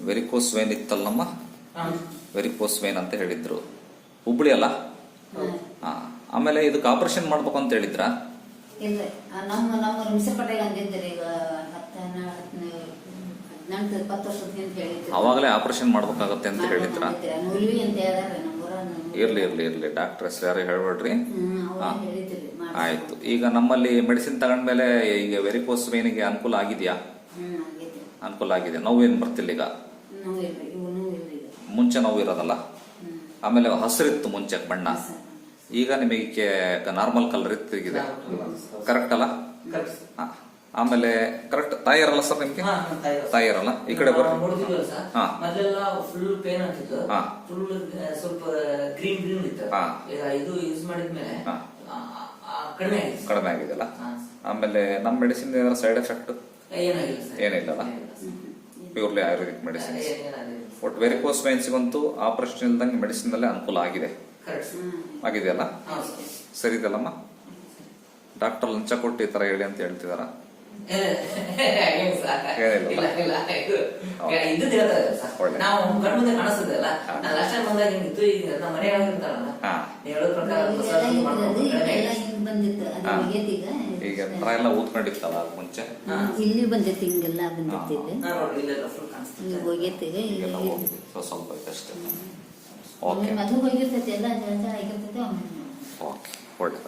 Varicose vane ಇತ್ತಲ್ಲಮ್ಮ, varicose vane ಅಂತ ಹೇಳಿದ್ರು. ಹುಬ್ಳಿ ಅಲ್ಲ? ಹಾ. ಆಮೇಲೆ ಇದಕ್ಕೆ ಆಪರೇಷನ್ ಮಾಡ್ಬೇಕು ಅಂತ ಹೇಳಿದ್ರಾ? ಇಲ್ಲ, ನಮ್ಮ ಮಿಸಪಟ್ಟೆಗೆ ಅಂದಿದ್ರಿ. ಈಗ 18-20 ವರ್ಷದ ಹಿಂದೆ ಹೇಳಿದ್ರು. ಅವಾಗಲೇ ಆಪರೇಷನ್ ಮಾಡ್ಬೇಕಾಗತ್ತೆ ಅಂತ ಹೇಳಿದ್ರ? ನುಲ್ವಿ ಅಂತ ಹೇಳಿದಾರೆ ನಮ್ಮೂರ. ಇರ್ಲಿ ಡಾಕ್ಟರ್ ಹೆಸರು ಯಾರು ಹೇಳ್ಬೇಡ್ರಿ. ಆಯ್ತು. ಈಗ ನಮ್ಮಲ್ಲಿ ಮೆಡಿಸಿನ್ ತಗೊಂಡ್ಮೇಲೆ ಈಗ ವೆರಿಕೋಸ್ ವೇನಿಗೆ ಅನುಕೂಲ ಆಗಿದೆಯಾ? ಅನುಕೂಲ ಆಗಿದೆ. ನೋವೇನು ಬರ್ತಿಲ್ಲ ಈಗ? ಮುಂಚೆ ನೋವು ಇರೋದಲ್ಲ. ಆಮೇಲೆ ಹಸಿರಿತ್ತು ಮುಂಚೆ ಬಣ್ಣ, ಈಗ ನಿಮಗೆ ನಾರ್ಮಲ್ ಕಲರ್ ಇತ್ತಿಗಿದೆ. ಕರೆಕ್ಟ್ ಅಲ್ಲ? ಆಮೇಲೆ ಕರೆಕ್ಟ್ ತಾಯಿ ಇರಲ್ಲ ಸರ್ ನಿಮ್ಗೆ? ತಾಯಿ ಇರಲ್ಲ. ಈ ಕಡೆ ಬರ್ರಿ. ಫುಲ್ ಪೇನ್ ಆಗ್ತಿತ್ತು, ಫುಲ್ ಸ್ವಲ್ಪ ಗ್ರೀನ್ ಇತ್ತು. ಇದು ಯೂಸ್ ಮಾಡಿದ್ಮೇಲೆ ಕಡಿಮೆ ಆಗಿದೆಲ್ಲ. ಆಮೇಲೆ ನಮ್ಮ ಮೆಡಿಸಿನ್ ಏನಾದ್ರು ಸೈಡ್ ಎಫೆಕ್ಟ್ ಏನಿಲ್ಲಲ್ಲ? Purely Ayurvedic medicine. ಒಟ್ಟು ವೆರಿಕೋಸ್ ವೇನ್ಸ್ಗಂತೂ ಆಪರೇಷನ್ ಇಲ್ದಂಗೆ ಮೆಡಿಸಿನ್ ಅಲ್ಲೇ ಅನುಕೂಲ ಆಗಿದೆಯಲ್ಲ? ಸರಿ ಇದೆಲ್ಲಮ್ಮ. ಡಾಕ್ಟರ್ ಲಂಚ ಕೊಟ್ಟು ಈ ತರ ಹೇಳಿ ಅಂತ ಹೇಳ್ತಿದಾರ? ಈಗ ಎಲ್ಲ ಊದ್ಕೊಂಡಿತ್ತಲ್ಲ ಮುಂಚೆ, ಇಲ್ಲಿ ಬಂದೈತಿ, ಹಿಂಗೆಲ್ಲ ಸ್ವಲ್ಪ ಅಷ್ಟೇ. ಮದುವೆ ಹೋಗಿರ್ತೈತಿ, ಎಲ್ಲ ಆಗಿರ್ತೈತಿ. ಓಕೆ, ಒಳ್ಳೆದ.